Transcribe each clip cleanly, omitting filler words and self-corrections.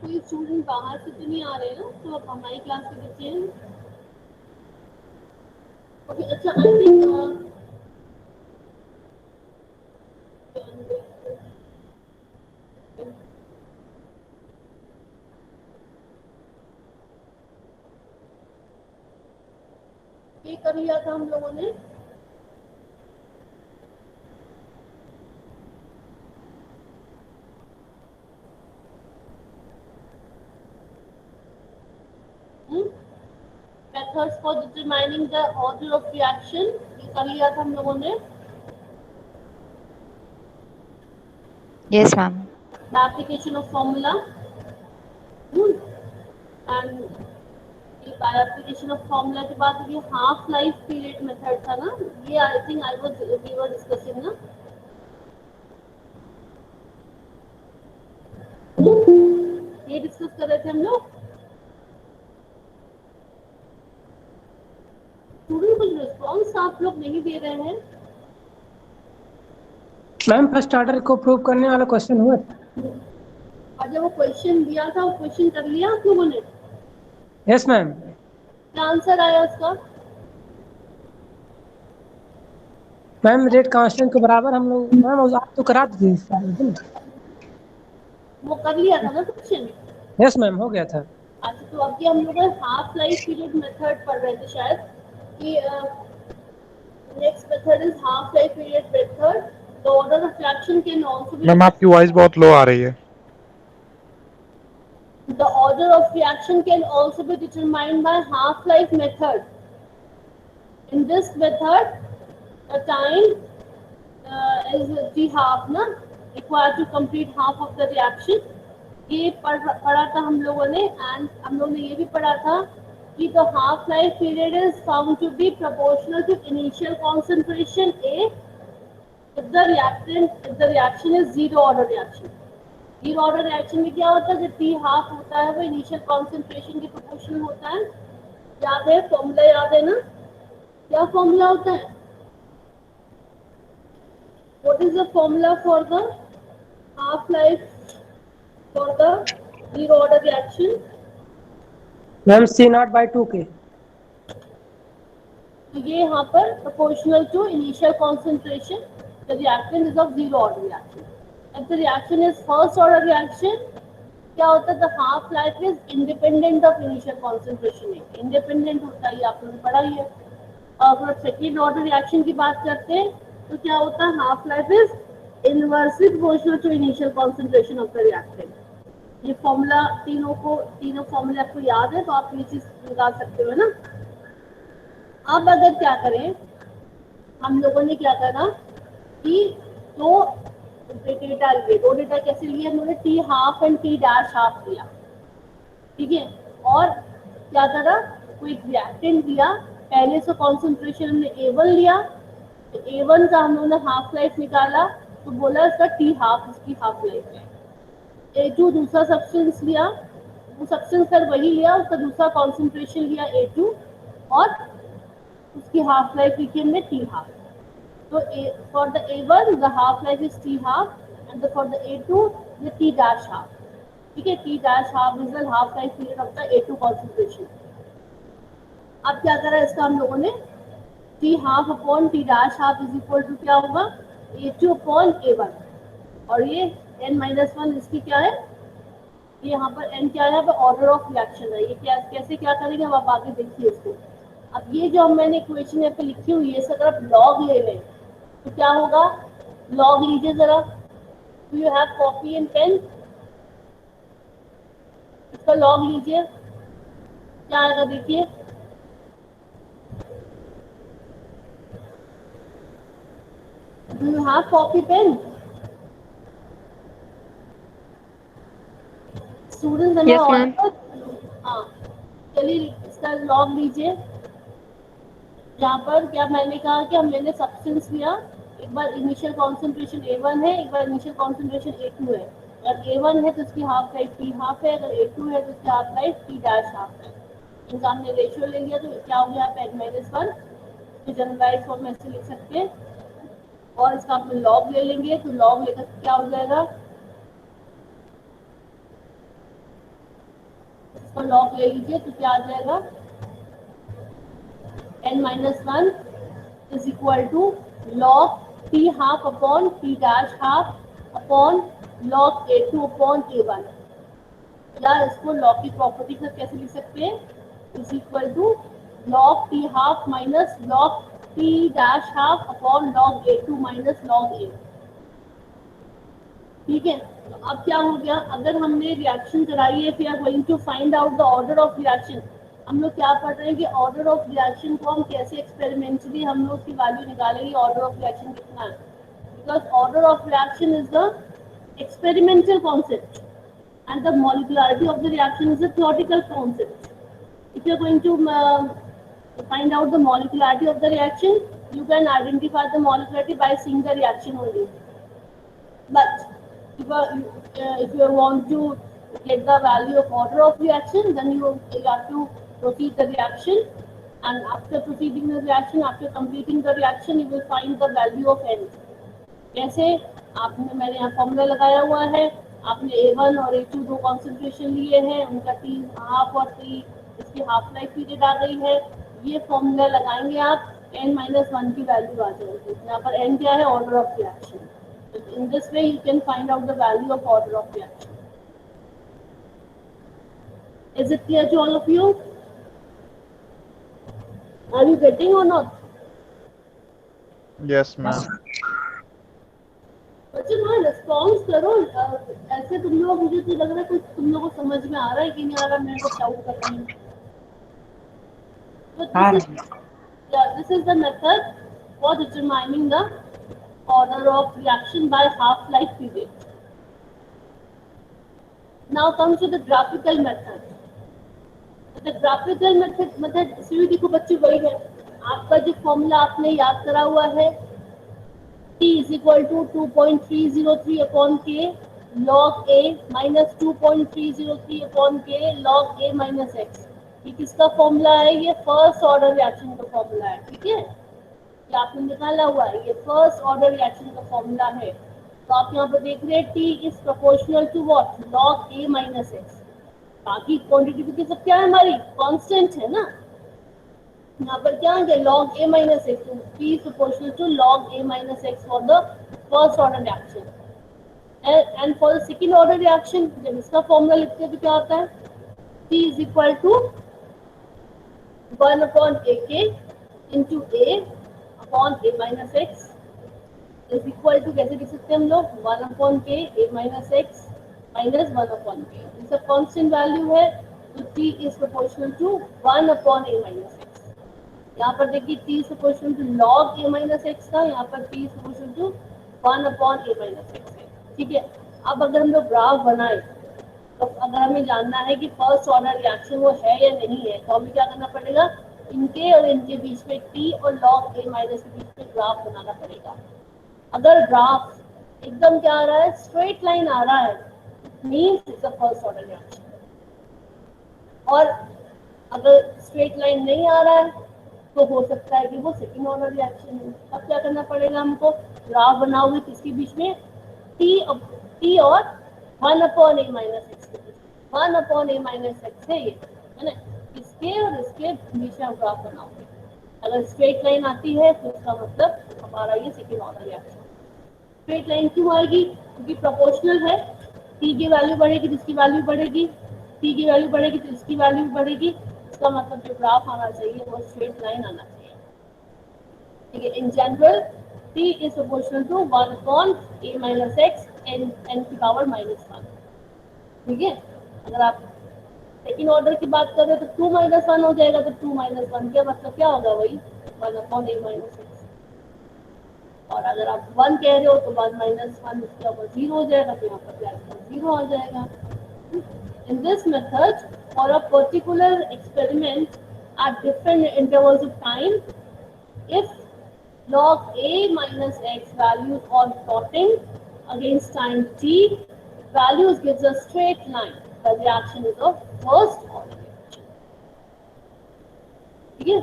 कोई स्टूडेंट बाहर से तो नहीं आ रहे ना, तो अब हमारी क्लास के बच्चे हैं। ओके, अच्छा आई थिंक ये कर लिया था हम लोगों ने। Methods for determining the order of reaction, ये कर लिया था हम लोगों ने। Yes, ma'am. The application of formula and by application of formula के बाद ये हाफ लाइफ पीरियड मेथड था ना, ये I think we were discussing ना, ये डिस्कस कर रहे थे हम लोग। स्टूडेंट कुछ रिस्पॉन्स आप लोग नहीं दे रहे हैं। मैम फर्स्ट ऑर्डर को प्रूव करने वाला क्वेश्चन हुआ था। और जब वो क्वेश्चन दिया था, वो क्वेश्चन कर लिया आप लोगों ने? Yes ma'am. क्या आंसर आया उसका? मैम रेट कांस्टेंट के बराबर हम लोग, मैम आप तो करा दीजिए। वो कर लिया था ना क्वेश्चन? यस मैम हो गया था। अच्छा, तो अभी हम लोग हाफ लाइफ पीरियड मेथड पढ़ रहे थे शायद, कि next method is half life period method. The order of reaction can also be, ma'am आपकी वॉइस बहुत लो आ रही है। The order of reaction can also be determined by half-life method. In this method, the time is t half ना, required to complete half of the reaction. ये पढ़ा था हम लोगों ने, and हम लोगों ने ये भी पढ़ा था कि the half-life period is found to be proportional to initial concentration A if the reaction is zero order reaction. Zero order reaction में क्या होता है, जो टी हाफ होता है वो इनिशियल कॉन्सेंट्रेशन के प्रोपोर्शनल होता है। याद है फॉर्मूला? याद है ना, क्या फॉर्मूला होता है? What is the formula for the half life for the zero order reaction? Ma'am C0/2 के। तो ये यहाँ पर proportional to initial concentration, the reactant is of zero order reaction. If the reaction is first order reaction, क्या होता है? The half life is independent of initial concentration. Independent होता है, आप लोगों ने पढ़ा ही है। और अगर सेकेंड ऑर्डर रिएक्शन की बात करते हैं तो क्या होता है? Half life is inversely proportional to initial concentration of the reactant. ये फॉर्मूला तीनों फॉर्मूले आपको याद है, तो आप ये चीज निकाल सकते हो ना। अब अगर क्या करें, हम लोगों ने क्या करा कि डेटा लिए, दो डेटा कैसे लिए? हमने T half and T dash half लिया, ठीक है। और क्या करा, कोई रिएक्टेंट दिया, पहले से कॉन्सेंट्रेशन हमने A1 लिया, तो A1 का हम लोगों ने हाफ लाइफ निकाला, तो बोला इसका टी हाफ, इसकी हाफ लाइफ है। A2 दूसरा सब्सटेंस लिया, वो सब्सटेंस सर वही लिया, उसका दूसरा कॉन्सेंट्रेशन लिया A2, और उसकी हाफ लाइफ लिखी हमने T half. So for the A1 the half life is T half, and for the A2 the T dash half. ठीक है, T dash half is the half life period of the A2 concentration. अब क्या करा इसका हम लोगों ने, T half upon T dash half is equal to क्या होगा? A2 upon A1, और ये n-1 इसकी क्या है? ये यहाँ पर n क्या है? ऑर्डर ऑफ रिएक्शन है। ये क्या कैसे क्या करेंगे अब आप आगे देखिए इसको। अब ये जो मैंने इक्वेशन यहाँ पे लिखी हुई है, अगर आप लॉग ले लें तो क्या होगा? लॉग लीजिए जरा। Do you have copy and pen? इसका लॉग लीजिए, क्या आएगा देखिए। Do you have copy pen? Students Yes, ma'am. हाँ, चलिए इसका लॉग लीजिए। यहाँ पर क्या मैंने कहा कि मैंने सब्सटेंस लिया, एक बार इनिशियल कॉन्सेंट्रेशन A1 है, एक बार इनिशियल कॉन्सेंट्रेशन A2 है। अगर A1 है तो इसकी हाफ लाइफ T हाफ है, अगर A2 है तो इसकी half life T dash half है। इनका हमने रेशियो ले लिया, तो क्या हो गया? यहाँ पे n-1 तो जनरलाइज फॉर्म में ऐसे लिख सकते हैं, और इसका आप लॉग ले लेंगे, तो लॉग लेकर क्या हो जाएगा? और लॉग ले लीजिए तो क्या आ जाएगा, n-1 is equal to log t half upon t dash half upon log a2 upon a1, या इसको लॉग की प्रॉपर्टी से कैसे लिख सकते हैं, is equal to log t half minus log t dash half upon log a2 minus log a। ठीक है, तो अब क्या हो गया, अगर हमने रिएक्शन कराई है, we are going to find out the order of reaction. हम लोग क्या पढ़ रहे हैं कि ऑर्डर ऑफ रिएक्शन को हम कैसे एक्सपेरिमेंटली हम लोग उसकी वैल्यू निकालेंगे, ऑर्डर ऑफ रिएक्शन कितना है, because order of reaction is the experimental concept and the molecularity of the reaction is a theoretical concept. If you are going to find out the molecularity of the reaction, you can identify the molecularity by seeing the reaction only. But if you want to get the value of order of reaction, then you have to proceed the reaction, and after proceeding the reaction, after completing the reaction, you will find the value of n. कैसे, आपने मैंने यहाँ formula लगाया हुआ है, आपने A1 और A2 दो कॉन्सेंट्रेशन लिए हैं, उनका T हाफ और T इसकी हाफ लाइफ पीरियड आ गई है, ये फॉर्मूला लगाएंगे आप, n-1 की वैल्यू आ जाएगी। यहाँ पर n क्या है, order of reaction. In this way you can find out the value of order of reaction. Is it clear to all of you? Are you getting or not? Yes, ma'am. बच्चों ना response करो, ऐसे तुम लोग, मुझे तो लग रहा है कुछ तुम लोगों को समझ में आ रहा है कि नहीं आ रहा, मैं कुछ डाउट कर रही हूँ। This is the method for determining the order of reaction by half life period. Now comes to the graphical method. The graphical method इसमें देखो बच्चे वही है, आपका जो फॉर्मूला आपने याद करा हुआ है, T is equal to 2.303 upon K log A minus 2.303 upon K log A minus X। ये किसका फॉर्मूला है, ये फर्स्ट ऑर्डर रिएक्शन का फॉर्मूला है। ठीक है, ये आपने निकाला हुआ है, ये फर्स्ट ऑर्डर रिएक्शन का फॉर्मूला है। तो आप यहाँ पर देख रहे हैं T is proportional to what, log A minus X। बाकी क्वांटिटी की सब क्या है, हमारी कांस्टेंट है ना, यहाँ पर क्या है, log A minus X, तो P is proportional to log A minus X for the first order reaction, and for the second order reaction जब इसका फॉर्मूला लिखते हैं तो क्या होता है, T is equal to 1 upon AK into A upon A minus X is equal to, कैसे लिख सकते हैं हम लोग, 1 upon K A minus X minus 1 upon K। ये सब कांस्टेंट वैल्यू है, तो T is proportional to 1 upon A minus X। यहाँ पर देखिए T is proportional to log A minus X था, यहाँ पर T is proportional to 1 upon A minus X है। ठीक है, अब अगर हम लोग ग्राफ बनाए, तो अगर हमें जानना है कि फर्स्ट ऑर्डर रिएक्शन वो है या नहीं है, तो हमें क्या करना पड़ेगा, इनके और इनके बीच में T और log A minus के बीच में ग्राफ बनाना पड़ेगा। अगर ग्राफ एकदम क्या आ रहा है, स्ट्रेट लाइन आ रहा है, means it's a first order reaction. और अगर स्ट्रेट लाइन नहीं आ रहा है तो हो सकता है कि वो सेकंड ऑर्डर रिएक्शन है। अब क्या करना पड़ेगा हमको, ग्राफ बनाओगे किसके बीच में, T और 1 upon A minus X के बीच, 1 upon A minus X है ये, है ना, इसके और इसके बीच में आप ग्राफ बनाओगे। अगर स्ट्रेट लाइन आती है तो इसका मतलब हमारा ये second order reaction. Straight line क्यों आएगी, क्योंकि प्रोपोर्शनल है, T की वैल्यू बढ़ेगी तो इसकी वैल्यू बढ़ेगी, T की वैल्यू बढ़ेगी तो इसकी वैल्यू बढ़ेगी, इसका मतलब जो ग्राफ आना चाहिए वो स्ट्रेट लाइन आना चाहिए। ठीक है, in general T is proportional to 1 upon A minus X n की पावर -1। ठीक है, अगर आप सेकंड ऑर्डर की बात कर रहे हो तो 2 - 1 हो जाएगा, तो 2 - 1 का मतलब क्या होगा, वही 1 upon A minus X। और अगर आप 1 कह रहे हो तो 1 - 1 इसके ऊपर 0 हो जाएगा, तो यहाँ पर 0 आ जाएगा। In this method, for a particular experiment at different intervals of time, if log A minus X values are plotting against time t, values gives a straight line. The reaction is of first order reaction. Okay?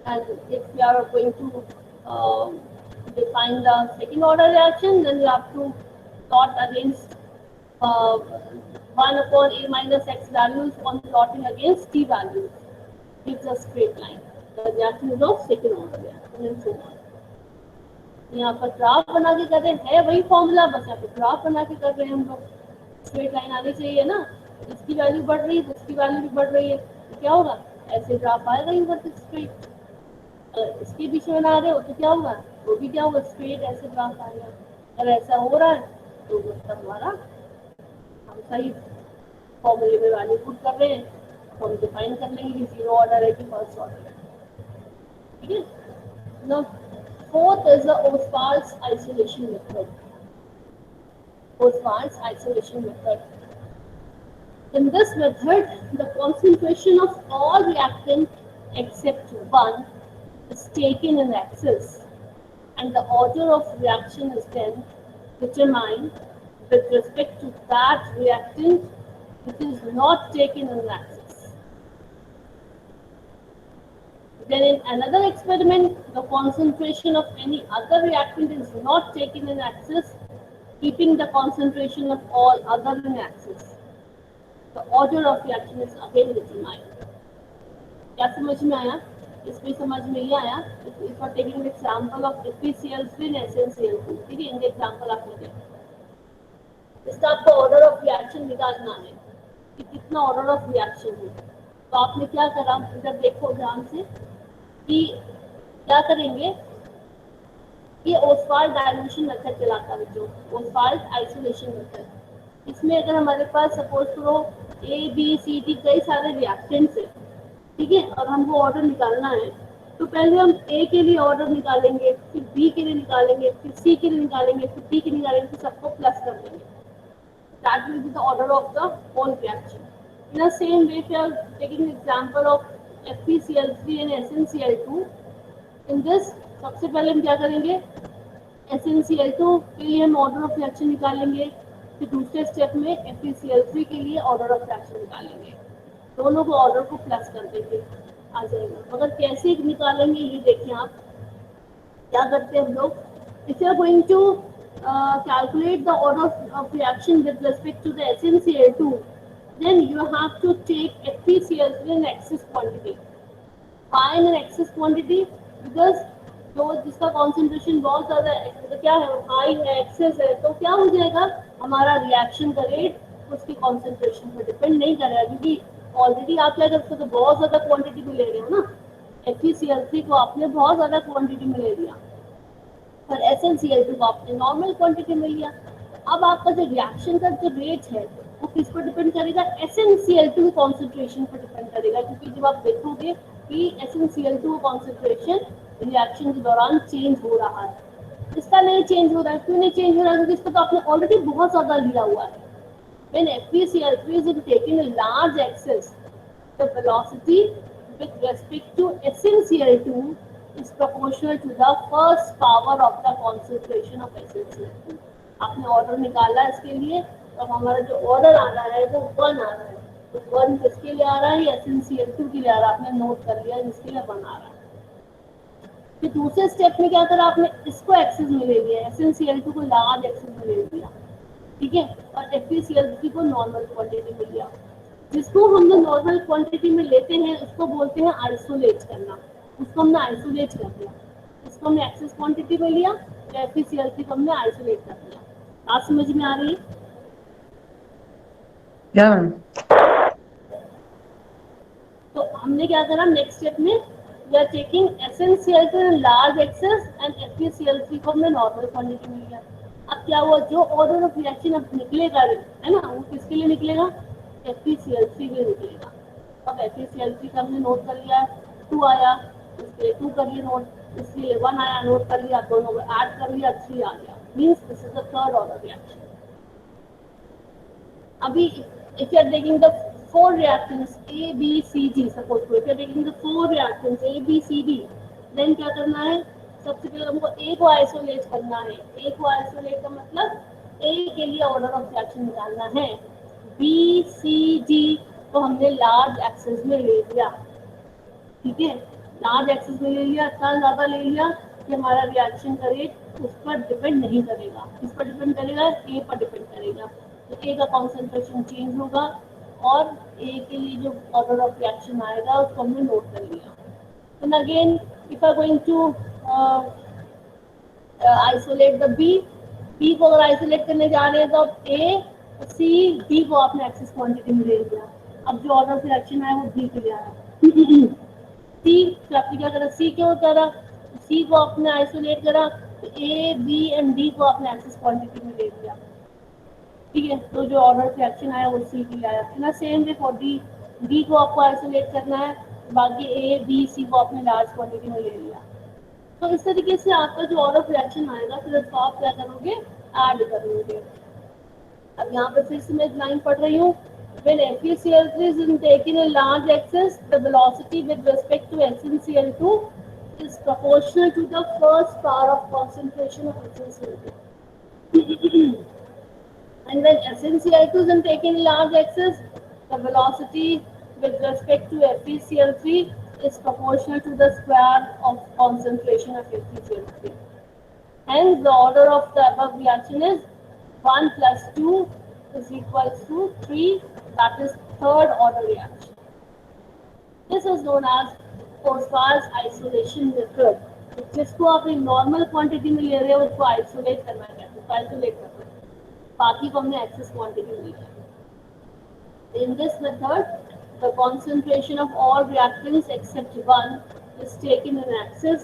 And if we are going to define the second order reaction, then you have to plot against 1 upon a minus x values on plotting against t values gives a straight line. The reaction is of second order reaction and so on. यहाँ पर graph बना के कर रहे हैं, वही formula, बस यहाँ पे ग्राफ बना के कर रहे हैं हम लोग. स्ट्रेट लाइन आनी चाहिए ना, इसकी वैल्यू बढ़ रही है, इसकी वैल्यू भी बढ़ रही है, तो क्या होगा, ऐसे ग्राफ आएगा यूँ स्ट्रेट. इसके बीच में बना रहे हो तो क्या होगा, वो भी क्या होगा, स्ट्रेट ऐसे ग्राफ आएगा. अगर ऐसा हो रहा है तो मतलब हमारा हम सही फॉर्मूले में वैल्यू पुट कर रहे हैं, तो हम डिफाइन कर लेंगे कि जीरो ऑर्डर है कि फर्स्ट ऑर्डर है. ठीक है. Now fourth is the Ostwald's isolation method. Ostwald's isolation method. In this method, the concentration of all reactant except one is taken in excess, and the order of reaction is then determined with respect to that reactant which is not taken in excess. Then in another experiment, the concentration of any other reactant is not taken in excess, keeping the concentration of all other in excess. The order of reaction is again determined. क्या समझ में आया? इसमें समझ में ये आया. If you are taking an example of FeCl3 and SnCl2, ठीक है, इनके एग्जाम्पल आप लेते हैं. इसका आपको ऑर्डर ऑफ रिएक्शन निकालना है कि कितना ऑर्डर ऑफ रिएक्शन है. तो आपने क्या करा, इधर देखो ध्यान से कि क्या करेंगे, ये ओस्वाल्ड डायल्यूशन मेथड चलाता है जो ओस्वाल्ड आइसोलेशन मेथड. इसमें अगर हमारे पास सपोज करो ए बी सी डी कई सारे रिएक्टेंट्स है, ठीक है, और हमको ऑर्डर निकालना है, तो पहले हम ए के लिए ऑर्डर निकालेंगे, फिर बी के लिए निकालेंगे, फिर सी के लिए निकालेंगे, फिर डी के लिए निकालेंगे, फिर सबको प्लस कर देंगे. That will be the order of the whole reaction. In the same way, we are taking example of FeCl3 and SnCl2. In this सबसे पहले हम क्या करेंगे, SnCl2 के लिए हम ऑर्डर ऑफ रिएक्शन निकालेंगे, फिर दूसरे स्टेप में FeCl3 के लिए ऑर्डर ऑफ रिएक्शन निकालेंगे. दोनों को ऑर्डर को प्लस कर देंगे, आ जाएगा. मगर कैसे निकालेंगे ये देखिए आप. क्या करते हैं हम लोग, if you are going to calculate the order of reaction with respect to the SnCl2, then you have to take FeCl3 in excess quantity. Why in an excess quantity? Because जो जिसका कॉन्सेंट्रेशन बहुत ज़्यादा तो क्या है, high है, access है, तो क्या हो जाएगा, हमारा रिएक्शन का रेट उसकी कॉन्सेंट्रेशन पर डिपेंड नहीं करेगा, क्योंकि ऑलरेडी आप क्या करते हो, तो बहुत ज़्यादा क्वांटिटी में ले रहे हो ना. FeCl3 को आपने बहुत ज़्यादा क्वांटिटी में ले लिया, पर SnCl2 को आपने नॉर्मल क्वांटिटी में लिया. अब आपका जो रिएक्शन का जो रेट है वो किस पर डिपेंड करेगा, SnCl2 की कॉन्सेंट्रेशन पर डिपेंड करेगा. क्योंकि जब आप देखोगे कि SnCl2 का कॉन्सेंट्रेशन रिएक्शन के दौरान चेंज हो रहा है, इसका नहीं चेंज हो रहा है. क्यों नहीं चेंज हो रहा है, क्योंकि इसका तो आपने ऑलरेडी बहुत ज़्यादा लिया हुआ है. When FeCl3 is taken in large excess, the velocity with respect to SnCl2 is proportional to the first power of the concentration of SnCl2. आपने ऑर्डर निकाला इसके लिए, तो हमारा जो ऑर्डर आ रहा है वो 1 आ रहा है. तो 1 किसके लिए आ रहा है, SnCl2 के लिए आ रहा है. आपने नोट कर लिया जिसके लिए 1 आ रहा है. फिर दूसरे स्टेप में क्या करा, आपने इसको एक्सेस में ले लिया, SnCl2 को लार्ज एक्सेस में ले लिया, ठीक है, और FeCl3 को नॉर्मल क्वांटिटी में लिया. जिसको हम लोग नॉर्मल क्वांटिटी में लेते हैं उसको बोलते हैं आइसोलेट करना. उसको हमने आइसोलेट कर दिया. इसको हमने एक्सेस क्वांटिटी में लिया, तो FeCl3 को हमने आइसोलेट कर दिया. बात समझ में आ रही है? क्या मैम? तो हमने क्या करा, नेक्स्ट स्टेप में we are taking SnCl2 in large excess and FeCl3 को हमने नॉर्मल क्वांटिटी में लिया. अब क्या हुआ, जो ऑर्डर ऑफ रिएक्शन अब निकलेगा है ना, वो किसके लिए निकलेगा, FeCl3 के लिए निकलेगा. अब FeCl3 का हमने नोट कर लिया, 2 आया, उसके लिए 2 कर लिए नोट, इसके लिए 1 आया, नोट कर लिया, दोनों को ऐड कर लिया, 3 आ गया. Means this is the third order reaction. अभी if you are taking the 4 reactants A, B, C, D, suppose if you are taking the 4 reactants A, B, C, D, then क्या करना है, सबसे पहले हमको A को आइसोलेट करना है. A को आइसोलेट का मतलब A के लिए ऑर्डर ऑफ रिएक्शन निकालना है. B, C, D को हमने लार्ज एक्सेस में ले लिया, ठीक है, लार्ज एक्सेस में ले लिया, इतना ज़्यादा ले लिया कि हमारा रिएक्शन का रेट उस पर डिपेंड नहीं करेगा. किस पर डिपेंड करेगा, A पर डिपेंड करेगा. तो ए का कॉन्सेंट्रेशन चेंज होगा और ए के लिए जो ऑर्डर ऑफ रिएक्शन आएगा उसको हमने नोट कर लिया। And again if I going to isolate the B, B को अगर आइसोलेट करने जा रहे हैं तो अब ए सी डी को आपने एक्सेस क्वांटिटी में ले लिया। अब जो ऑर्डर ऑफ रिएक्शन आया वो डी के लिए आया। सी तो आपने क्या करा, सी क्यों करा, सी को आपने आइसोलेट करा तो ए बी एंड डी को आपने एक्सेस क्वांटिटी में ले लिया। ठीक है, तो जो ऑर्डर ऑफ रिएक्शन आया वो सी के लिए आया। ना same way for D, D को आपको आइसोलेट करना है, बाकी ए बी सी को आपने लार्ज क्वांटिटी में ले लिया। तो इस तरीके से आपका जो ऑर्डर ऑफ रिएक्शन आएगा फिर उसको आप क्या करोगे, ऐड करोगे। अब यहाँ पर फिर से मैं लाइन पढ़ रही हूँ। When FeCl3 is taken in large excess, the velocity with respect to SnCl2 is proportional to the first power of concentration of SnCl2. And when SnCl2 is taken in large excess, the velocity with respect to FeCl3 is proportional to the square of concentration of FeCl3. Hence, the order of the above reaction is 1 plus 2 is equals to 3, that is third order reaction. This is known as Ostwald's isolation method. जिसको आप एक normal quantity में ले रहे हो उसको isolate करना है, उसको आइसोलेट करना है, बाकी को हमने एक्सेस क्वांटिटी में लिया। In this method, the concentration of all reactants except one is taken in excess,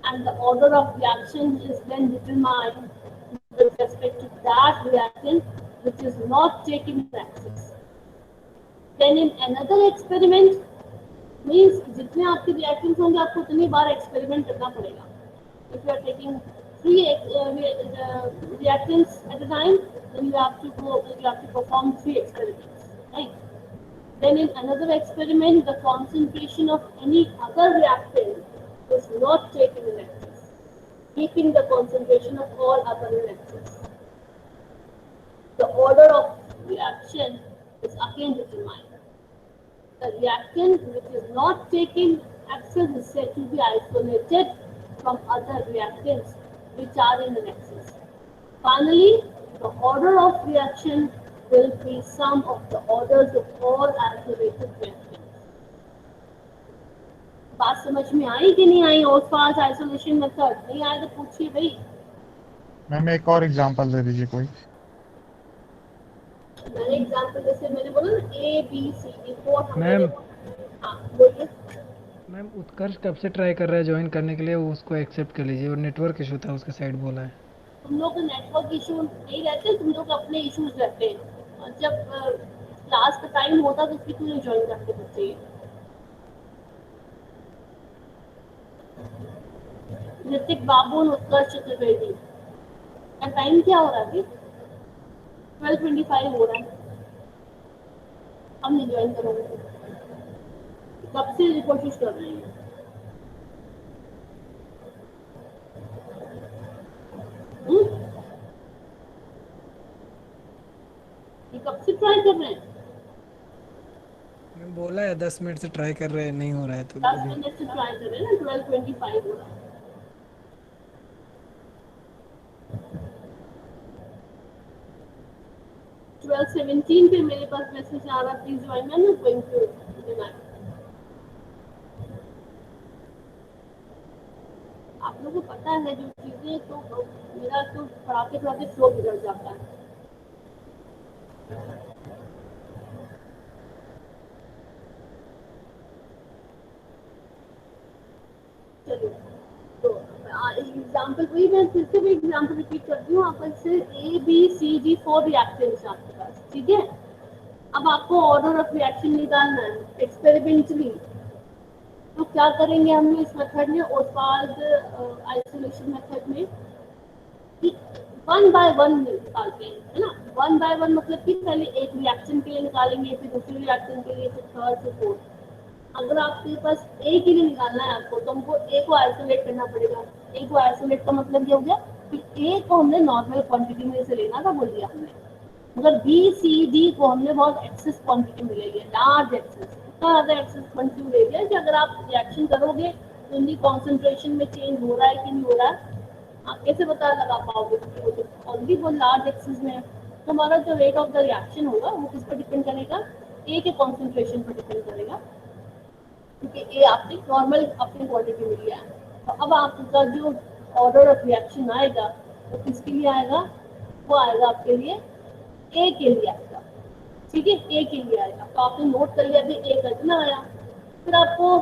and the order of reaction is then determined with respect to that reactant which is not taken in excess. Then in another experiment, means जितने आपके reactants होंगे आपको उतनी बार experiment करना पड़ेगा. If you are taking 3 reactants at a time, then you have to perform 3 experiments, right? Then in another experiment, the concentration of any other reactant is not taken in excess, keeping the concentration of all other in excess. The order of reaction is again determined. The reactant which is not taking excess is said to be isolated from other reactants which are in an excess. Finally, the order of reaction will be sum of the orders of all isolated reactants. बात समझ में आई कि नहीं आई? Ostwald's isolation method नहीं आए तो पूछिए भाई। मैम एक और एग्जांपल दे दीजिए कोई। मैंने एग्जांपल जैसे मैंने बोला ना A B C D 4 ma'am बोलिए। मैम उत्कर्ष कब से ट्राई कर रहा है ज्वाइन करने के लिए, वो उसको एक्सेप्ट कर लीजिए। और नेटवर्क इशू था उसके साइड बोला है। तुम लोग का नेटवर्क इशू नहीं रहते, तुम लोग अपने इश्यूज रहते हैं। और जब क्लास का टाइम होता तो फिर क्यों ज्वाइन करते बच्चे? ऋतिक बाबू और उत्कर्ष चतुर्वेदी का टाइम क्या हो रहा है अभी? 12:25 हो रहा है। हम नहीं ज्वाइन करोगे? कब से कोशिश कर रहे हैं? ये कब से ट्राई कर रहे हैं? मैम बोला है 10 मिनट से ट्राई कर रहे हैं, नहीं हो रहा है तो 10 मिनट से ट्राई कर रहे हैं ना। 12:25 हो रहा है। तो 12:17 पे मेरे पास मैसेज आ रहा, प्लीज ज्वाइन। मैं नॉट गोइंग टू डिनाई। आप लोगों को पता है जो चीजें, तो मेरा तो पढ़ाते पढ़ाते फ्लो बिगड़ जाता है। चलिए, तो एग्जाम्पल वही मैं फिर से भी एग्जाम्पल रिपीट करती हूँ। आपका इससे A B C D 4 reactants आपके पास, ठीक है। अब आपको ऑर्डर ऑफ रिएक्शन निकालना है एक्सपेरिमेंटली। तो क्या करेंगे हम इस मेथड में, ओस्वाल्ड आइसोलेशन मेथड में, कि 1 by 1 निकालते हैं, है ना। 1 by 1 मतलब कि पहले एक रिएक्शन के लिए निकालेंगे, फिर दूसरे रिएक्शन के लिए, फिर थर्ड, फिर फोर्थ। अगर आपके पास ए के लिए निकालना है आपको, तो हमको ए को आइसोलेट करना पड़ेगा। ए को आइसोलेट का मतलब ये हो गया कि ए को हमने नॉर्मल क्वांटिटी में से लेना था, बोल दिया हमने। मगर बी सी डी को हमने बहुत एक्सेस क्वांटिटी में ले लिया, लार्ज एक्सेस, इतना ज़्यादा एक्सेस क्वांटिटी में ले लिया कि अगर आप रिएक्शन करोगे तो उनकी कॉन्सेंट्रेशन में चेंज हो रहा है कि नहीं हो रहा है, आप कैसे पता लगा पाओगे? ऑलरेडी वो लार्ज एक्सेस में। तो हमारा जो रेट ऑफ द रिएक्शन होगा वो किस पर डिपेंड करेगा, ए के कॉन्सेंट्रेशन पर डिपेंड करेगा, क्योंकि ए आपने नॉर्मल अपनी क्वांटिटी मिली है। तो अब आपका जो ऑर्डर ऑफ रिएक्शन आएगा वो किसके लिए आएगा, वो आएगा आपके लिए ए के लिए आएगा, ठीक है, ए के लिए आएगा। तो आपने नोट कर लिया कि ए का इतना आया। फिर आपको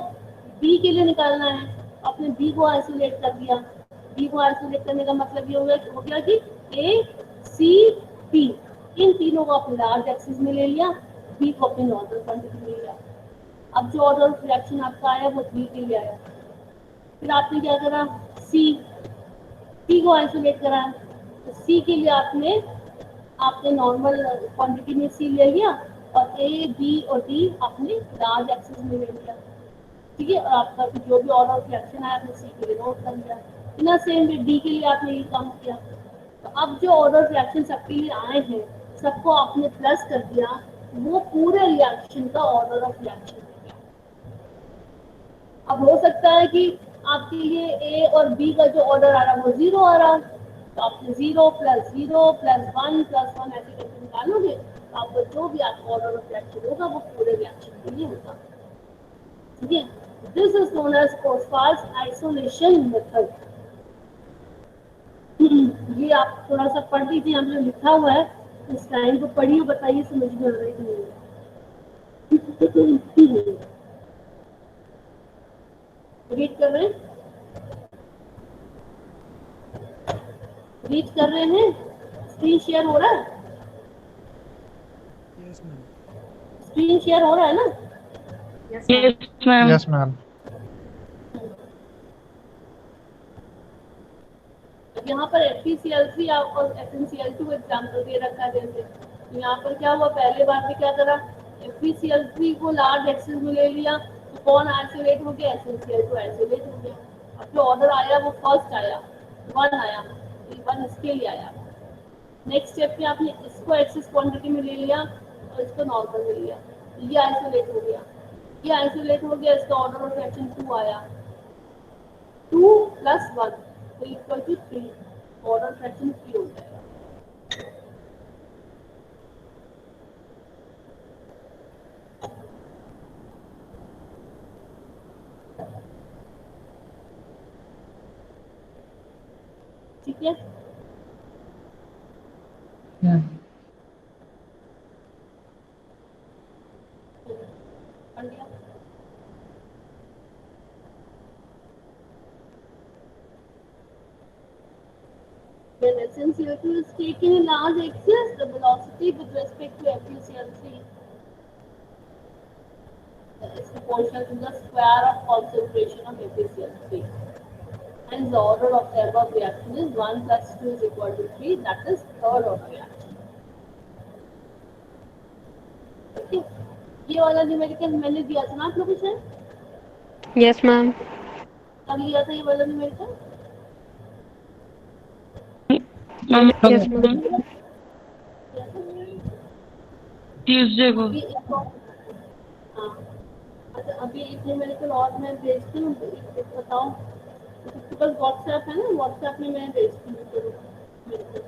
बी के लिए निकालना है, आपने बी को आइसोलेट कर दिया। बी को आइसोलेट करने का मतलब ये हो गया कि ए सी बी इन तीनों को अपने लार्ज एक्सिस में ले लिया, बी को अपने नॉर्मल क्वांटिटी में ले लिया। अब जो ऑर्डर ऑफ रिएक्शन आपका आया वो बी के लिए आया। फिर आपने क्या करा, सी को आइसोलेट करा। तो सी के लिए आपने नॉर्मल क्वांटिटी में सी ले लिया और ए बी और डी आपने लार्ज एक्सिस में ले लिया, ठीक है। और आपका जो भी ऑर्डर ऑफ रिएक्शन आया आपने सी के लिए नोट कर लिया। इतना सेम डी के लिए आपने ये काम किया। तो अब जो ऑर्डर ऑफ रिएक्शन सबके लिए आए हैं सबको आपने प्लस कर दिया, वो पूरे रिएक्शन का ऑर्डर ऑफ रिएक्शन हो गया। अब हो सकता है कि आपके लिए ए और बी का जो ऑर्डर आ रहा है वो 0 आ रहा, तो आपने 0 + 0 + 1 + 1 ऐसे करके निकालोगे तो आपको जो भी आपका ऑर्डर ऑफ रिएक्शन होगा वो पूरे रिएक्शन के लिए होगा, ठीक है। This is known as cosphase isolation method. ये आप थोड़ा सा पढ़ लीजिए, यहाँ पे लिखा हुआ है, इस टाइम को पढ़िए, बताइए समझ में आ रही है कि नहीं। रीड कर रहे हैं, रीड कर रहे हैं, स्क्रीन शेयर हो रहा है, स्क्रीन शेयर हो रहा है ना? Yes ma'am. यहाँ पर FeCl3 और FnCl2 एग्जाम्पल दे रखा है। जैसे तो यहाँ पर क्या हुआ, पहले बार में क्या करा, FeCl3 को लार्ज एक्सिस में ले लिया तो कौन आइसोलेट हो गया, FnCl2 आइसोलेट हो गया। अब जो ऑर्डर आया वो फर्स्ट आया, 1 आया, 1 इसके लिए आया। नेक्स्ट स्टेप में आपने इसको एक्सिस क्वांटिटी में ले लिया और इसको नॉर्मल में लिया, ये आइसोलेट हो गया, ये आइसोलेट हो गया, इसका ऑर्डर ऑफ रिएक्शन 2 आया, 2 + 1 = 3, ऑर्डर फ्रैक्शन 3 हो जाएगा। ठीक है, पढ़ लिया। When SnCl2 is taken in large axis, the velocity with respect to FeCl3 is proportional to the square of concentration of FeCl3. And the order of the above reaction is 1 + 2 = 3. That is third order reaction. Okay. ये वाला numerical मैंने दिया था ना आप लोगों से? Yes ma'am. कब लिया था ये वाला न्यूमेरिकल? यस मैम, ट्यूसडे को। हाँ, अच्छा अभी एक न्यूमेरिकल और मैं भेजती हूँ, बताओ उसके पास व्हाट्सएप है ना, व्हाट्सएप में मैं भेजती हूँ न्यूमेरिकल।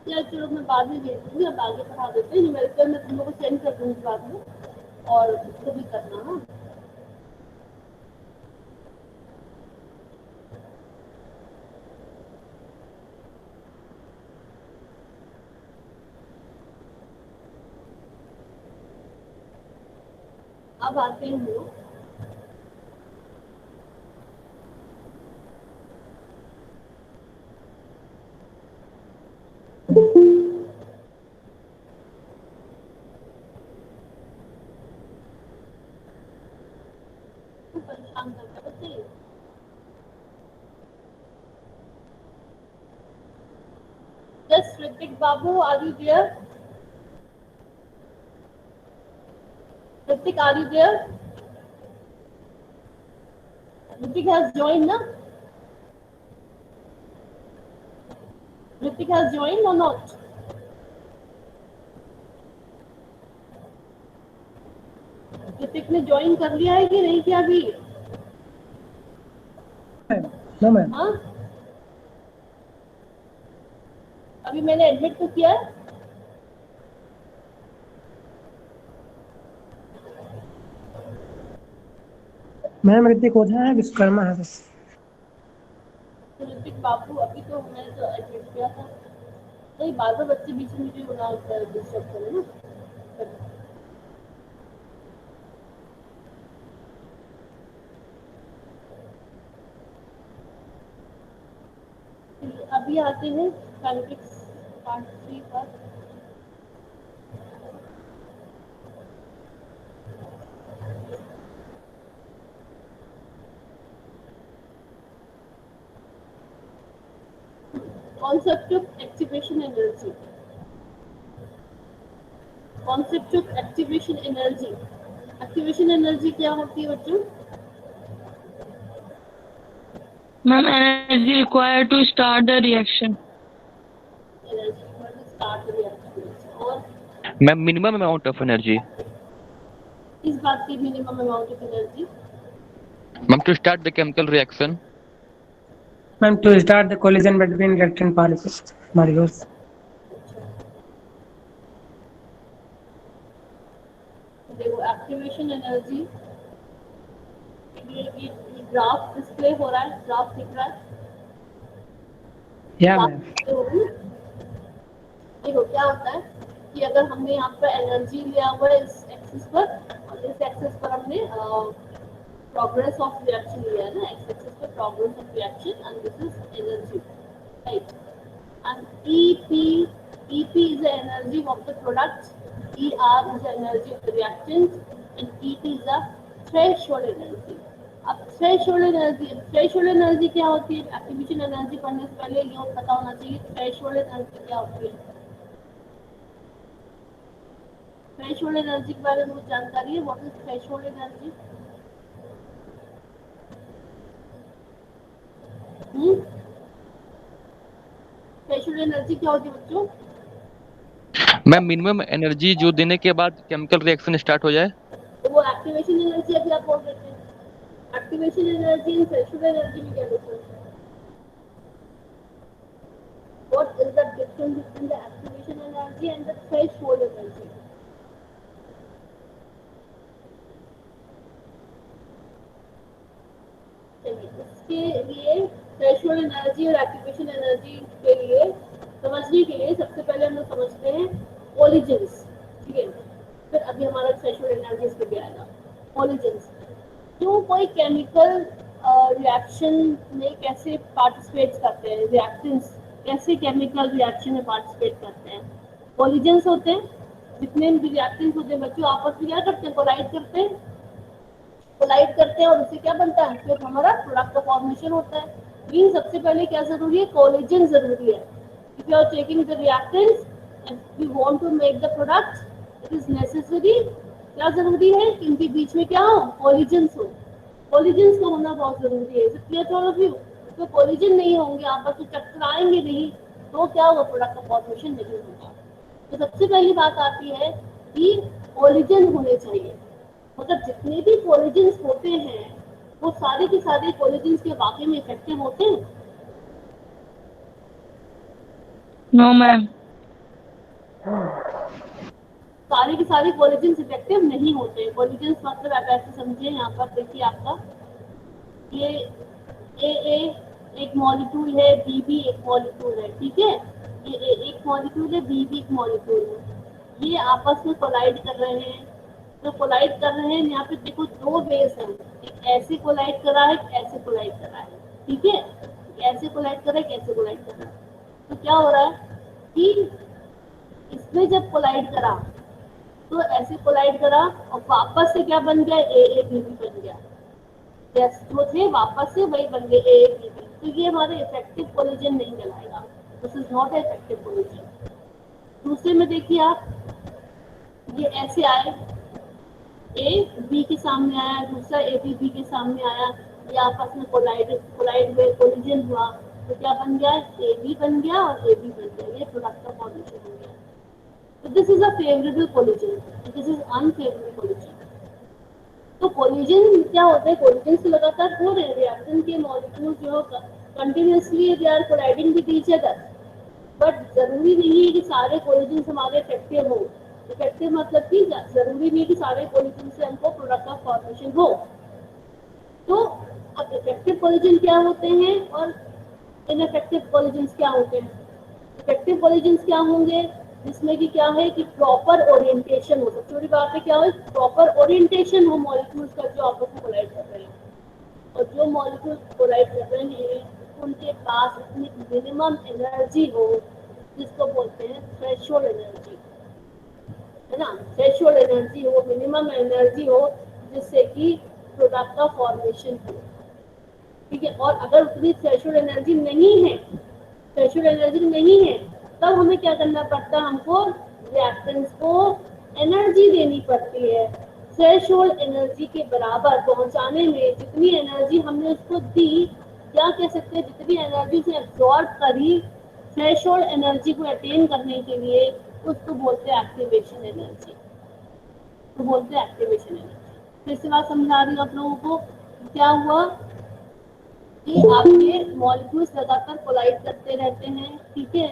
या चलो मैं बाद में भेज दूँगी, अब आगे पढ़ा देते हैं। न्यूमेरिकल मैं तुम लोगों को सेंड कर दूँगी बाद में, और उसको भी करना। हाँ, अब आते हैं हम लोग परेशान करता बच्चे। Just Ritik Babu, are you there? Ritik, are you there? Ritik has joined, na? Ritik has joined or not? Hrithik ने ज्वाइन कर लिया है कि नहीं किया अभी? No ma'am. हाँ, अभी मैंने एडमिट तो किया है। मैम ऋतिक ओझा है, विश्वकर्मा है बस। तो ऋतिक बाबू अभी तो मैंने तो एडमिट किया था। तो ये बार बार बच्चे बीच में मुझे बना डिस्टर्ब करें ना। अभी आते हैं काइनेटिक्स पार्ट 3 पर। Concept of activation energy. Concept of activation energy. Activation energy क्या होती है बच्चों? Ma'am, energy required to start the reaction. Energy start reaction. और ma'am minimum amount of energy. इस बात की minimum amount of energy. Ma'am to start the chemical reaction. Ma'am to start the collision between reactant molecules. देखो activation energy, ये graph display हो रहा है, graph दिख रहा है। या मैम। देखो क्या होता है कि अगर हमने यहाँ पर एनर्जी लिया हुआ है इस एक्सिस पर, और इस एक्सिस पर हमने प्रोग्रेस ऑफ रिएक्शन लिया है ना, एक्स एक्सिस पर progress of reaction and this is energy, right. And EP is the energy of the product, ER is the energy of the reactant, and ET is the threshold energy. अब threshold energy क्या होती है? Activation energy पढ़ने से पहले ये पता होना चाहिए थ्रेशोल्ड एनर्जी क्या होती है। थ्रेशोल्ड एनर्जी के बारे में कुछ जानकारी है? What is threshold energy? Threshold energy क्या होती है बच्चों? मैम मिनिमम एनर्जी जो देने के बाद केमिकल रिएक्शन स्टार्ट हो जाए। तो वो एक्टिवेशन एनर्जी अभी आप बोल रहे थे। एक्टिवेशन एनर्जी और थ्रेशोल्ड एनर्जी में क्या डिफरेंस है? What is the difference between the activation energy and the threshold energy? इसके लिए थ्रेशोल्ड एनर्जी और एक्टिवेशन एनर्जी के लिए समझने के लिए सबसे पहले हम लोग समझते हैं कोलिजन्स, ठीक है। फिर अभी हमारा थ्रेशोल्ड एनर्जी इस पे आएगा। कोलिजन्स, जो कोई केमिकल रिएक्शन में कैसे पार्टिसिपेट करते हैं, रिएक्टेंट्स कैसे केमिकल रिएक्शन में पार्टिसिपेट करते हैं। कोलिजन्स होते हैं, जितने भी रिएक्टेंट्स होते हैं बच्चों आपस में क्या करते हैं? कोलाइड करते हैं। कोलाइड करते हैं और उससे क्या बनता है? फिर हमारा प्रोडक्ट का फॉर्मेशन होता है। लेकिन सबसे पहले क्या जरूरी है? कोलिजन जरूरी है। If you are checking the reactants and you want to make the product, it is necessary, क्या जरूरी है कि इनके बीच में क्या हो? कोलिजन्स हो। कोलिजन्स का होना बहुत जरूरी है। Is it clear to all of you? तो कोलिजन नहीं होंगे, आपस में टकराएंगे नहीं, तो क्या होगा? प्रोडक्ट का फॉर्मेशन नहीं होगा। तो सबसे पहली बात आती है कि कोलिजन होने चाहिए। मतलब जितने भी कोलिजन्स होते हैं वो सारे के सारे कोलिजन्स के वाकई में इफेक्टिव होते हैं? No, ma'am. सारे के सारे कोलिजन्स इफेक्टिव नहीं होते हैं। कोलिजन्स मतलब आप ऐसे समझिए, यहाँ पर देखिए आपका ये AA एक मॉलिक्यूल है, BB एक मॉलिक्यूल है, ठीक है। ये A एक मॉलिक्यूल है, BB एक मॉलिक्यूल है। ये आपस में कोलाइड कर रहे हैं। तो कोलाइड कर रहे हैं, यहाँ पे देखो दो बेस हैं, एक ऐसे कोलाइड कर रहा है, एक ऐसे कोलाइड कर रहा है, ठीक है। ऐसे कोलाइड कर रहा है, कैसे कोलाइड कर रहा है। तो क्या हो रहा है कि इसमें जब कोलाइड करा तो ऐसे कोलाइड करा और वापस से क्या बन गया? AABB बन गया। जो थे वापस से वही बन गए AABB। तो ये हमारे इफेक्टिव कोलिजन नहीं कहलाएगा। This is not effective collision. दूसरे में देखिए आप, ये ऐसे आए, A B के सामने आया, दूसरा AB B के सामने आया, ये आपस में कोलाइड हुए, कोलिजन हुआ, तो क्या बन गया? AB बन गया और AB बन गया। ये प्रोडक्ट का फॉर्मेशन हो गया। तो this is a favourable collision, this is unfavourable collision. तो कोलिजन क्या होता है, कोलिजन से लगातार हो रहे हैं रिएक्शन के मॉलिक्यूल जो continuously they are colliding with each other, but जरूरी नहीं है कि सारे कोलिजन हमारे इफेक्टिव हो। इफेक्टिव मतलब कि जरूरी नहीं है कि सारे कोलिजन से हमको प्रोडक्ट का फॉर्मेशन हो। तो अब इफेक्टिव कोलिजन क्या होते हैं और इनइफेक्टिव कोलिजन्स क्या होते हैं। इफेक्टिव कोलिजन्स क्या होंगे, जिसमें कि क्या है कि प्रॉपर ओरिएंटेशन हो। सबसे बड़ी बात है क्या हो, प्रॉपर ओरिएंटेशन हो मॉलिक्यूल्स का जो आपस में कोलाइड कर रहे हैं, और जो मॉलिक्यूल्स कोलाइड कर रहे हैं उनके पास इतनी मिनिमम एनर्जी हो जिसको बोलते हैं थ्रेशोल्ड एनर्जी, है ना। थ्रेशोल्ड एनर्जी हो, मिनिमम एनर्जी हो जिससे कि प्रोडक्ट का फॉर्मेशन हो, ठीक है। और अगर उतनी थ्रेशोल्ड एनर्जी नहीं है, थ्रेशोल्ड एनर्जी नहीं है, तब हमें क्या करना पड़ता है, हमको रिएक्टेंट्स को एनर्जी देनी पड़ती है। थ्रेशोल्ड एनर्जी के बराबर पहुंचाने में जितनी एनर्जी हमने उसको दी, क्या कह सकते हैं, जितनी एनर्जी से एब्जॉर्ब करी थ्रेशोल्ड एनर्जी को अटेन करने के लिए, उसको बोलते हैं एक्टिवेशन एनर्जी, तो बोलते हैं एक्टिवेशन एनर्जी। फिर से बात समझा रही हूँ आप लोगों को। क्या हुआ कि आपके मॉलिक्यूल्स लगातार कोलाइड करते रहते हैं, ठीक है।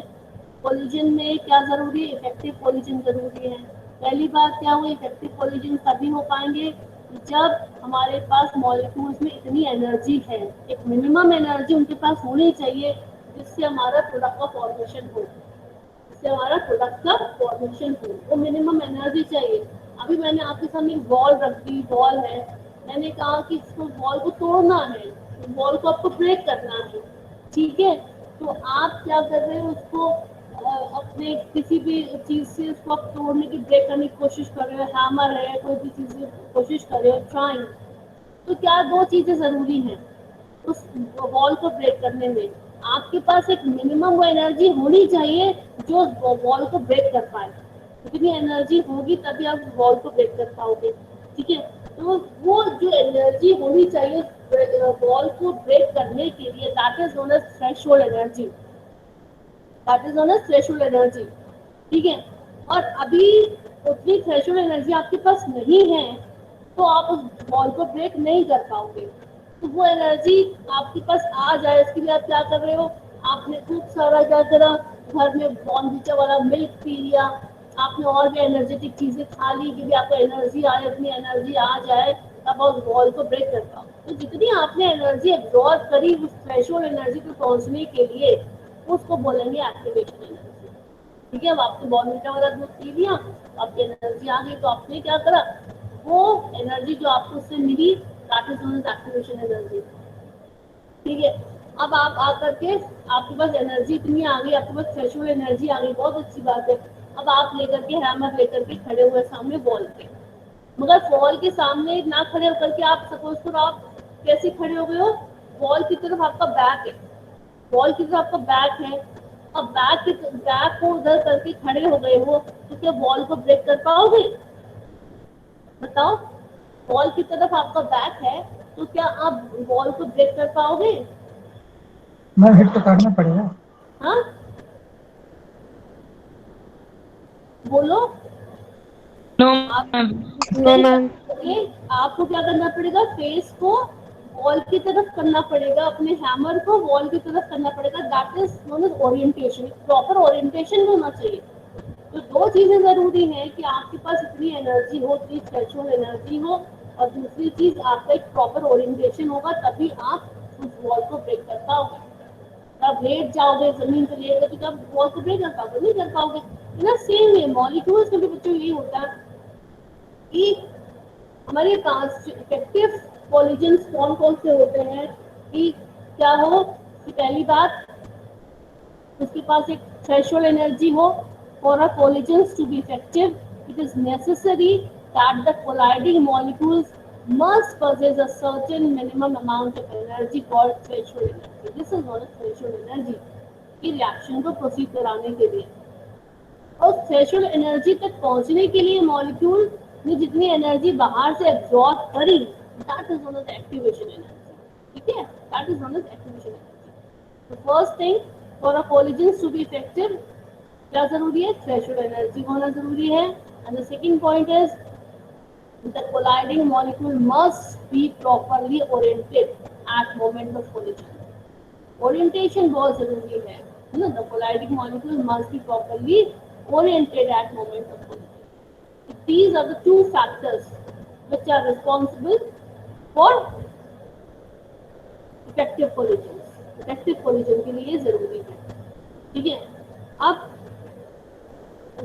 कोलिजन में क्या जरूरी है, इफेक्टिव कोलिजन जरूरी है। पहली बात क्या हुई, इफेक्टिव कोलिजन तभी हो पाएंगे जब हमारे पास मॉलिक्यूल्स में इतनी एनर्जी है, एक मिनिमम एनर्जी उनके पास होनी चाहिए जिससे हमारा प्रोडक्ट का फॉर्मेशन हो, जिससे हमारा प्रोडक्ट का फॉर्मेशन हो, वो मिनिमम एनर्जी चाहिए। अभी मैंने आपके सामने एक बॉल रख दी, बॉल है, मैंने कहा कि इसको बॉल को तोड़ना है, बॉल को आपको ब्रेक करना है, ठीक है। तो आप क्या कर रहे हो, उसको अपने किसी भी चीज से उसको आप तोड़ने की, ब्रेक करने की कोशिश कर रहे हो, हैमर है, कोई भी चीज से कोशिश कर रहे हो, ट्राइंग। तो क्या दो चीजें जरूरी हैं उस बॉल को ब्रेक करने में, आपके पास एक मिनिमम वो एनर्जी होनी चाहिए जो बॉल को ब्रेक कर पाए। इतनी एनर्जी होगी तभी आप बॉल को ब्रेक कर पाओगे, ठीक है। तो वो जो एनर्जी होनी चाहिए बॉल को ब्रेक करने के लिए, that is known as threshold energy, that is known as threshold energy, ठीक है। और अभी उतनी थ्रेशोल्ड एनर्जी आपके पास नहीं है तो आप उस बॉल को ब्रेक नहीं कर पाओगे। तो वो एनर्जी आपके पास आ जाए, इसके लिए आप क्या कर रहे हो, आपने खूब सारा क्या करा, घर में बॉर्नवीटा वाला मिल्क पी लिया, आपने और भी एनर्जेटिक चीजें खा ली कि भी आपको एनर्जी आए, अपनी एनर्जी आ जाए तब आप बॉल को ब्रेक कर पाओ। तो जितनी आपने एनर्जी एब्जॉर्ब करी उस थ्रेशोल्ड एनर्जी पे पहुंचने के लिए, उसको बोलेंगे एक्टिवेशन एनर्जी, ठीक है। अब आपने बॉर्नवीटा वाला दूध पी लिया, आपकी एनर्जी आ गई, तो आपने क्या करा, वो एनर्जी जो आपको उससे मिली, that is known as activation energy, ठीक है। अब आप आकर के आपके पास एनर्जी इतनी आ गई, आपके पास थ्रेशोल्ड एनर्जी आ गई, बहुत अच्छी बात है। अब आप लेकर के हैमर लेकर के खड़े हुए सामने बॉल पे, मगर बॉल के सामने ना खड़े होकर के आप सपोज करो आप कैसे खड़े हो गए हो, बॉल की तरफ आपका बैक है, बॉल की तरफ आपका बैक है, अब बैक को उधर करके खड़े हो गए हो, तो क्या बॉल को ब्रेक कर पाओगे, बताओ। बॉल की तरफ आपका बैक है तो क्या आप बॉल को ब्रेक कर पाओगे, मैम हिट तो करना पड़ेगा। हाँ बोलो। नो आप मैम। No ma'am. आपको क्या करना पड़ेगा, फेस को वॉल की तरफ करना पड़ेगा, अपने हैमर को वॉल की तरफ करना पड़ेगा, that is known as orientation. Proper orientation होना चाहिए। तो दो चीजें जरूरी हैं कि आपके पास इतनी एनर्जी हो, इतनी थ्रेशोल्ड एनर्जी हो, और दूसरी चीज आपका एक प्रॉपर ओरिएंटेशन होगा, तभी आप उस वॉल को ब्रेक कर पाओगे। आप लेट जाओगे जमीन पे, लेट गए तो आप वॉल को ब्रेक कर पाओगे, नहीं कर पाओगे ना। सेम है मॉलिक्यूल्स में भी बच्चों यही होता है कि हमारे पास इफेक्टिव कोलिजन्स कौन कौन से होते हैं, कि क्या हो कि पहली बात उसके पास एक थ्रेशोल्ड एनर्जी हो। For a collisions to be effective it is necessary that the colliding molecules must possess a certain minimum amount of energy called threshold energy. This is known as threshold energy की reaction को proceed कराने के लिए। और threshold energy तक पहुंचने के लिए मॉलिक्यूल ने जितनी एनर्जी बाहर से एब्जॉर्ब करी, that is known as activation energy, ठीक है, that is known as activation energy. तो first thing, for a collisions to be effective क्या जरूरी है, थ्रेशोल्ड एनर्जी होना जरूरी है। And the second point is The colliding molecule must be properly oriented at moment of collision. Orientation बहुत जरूरी है ना. The colliding molecule must be properly oriented at moment of collision. These are the two factors which are responsible for effective collision. Effective collision के लिए जरूरी है. ठीक है. अब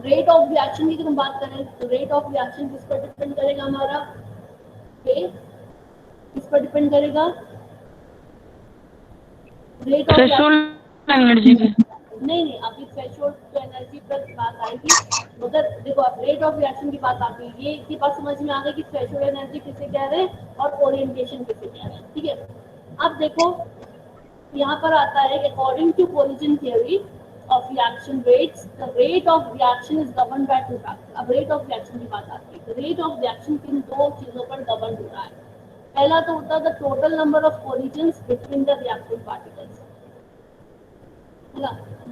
रेट ऑफ रिएक्शन की अगर हम बात करें तो रेट ऑफ रिएक्शन किस पर डिपेंड करेगा हमारा. किस पर डिपेंड करेगा. रेट ऑफ थ्रेशोल्ड एनर्जी पे. नहीं अभी थ्रेशोल्ड एनर्जी पर बात आएगी. मगर देखो अब रेट ऑफ रिएक्शन की बात आती है. ये की बात समझ में आ गई कि थ्रेशोल्ड एनर्जी किसे कह रहे हैं और ओरिएंटेशन किसे कह रहे हैं. ठीक है. अब देखो यहाँ पर आता है according to collision theory of reaction rates, the rate of reaction is governed by two factors. अब rate of reaction की बात आती है. The rate of reaction किन दो चीजों पर govern हो रहा है. पहला तो होता है the total number of collisions between the reactant particles.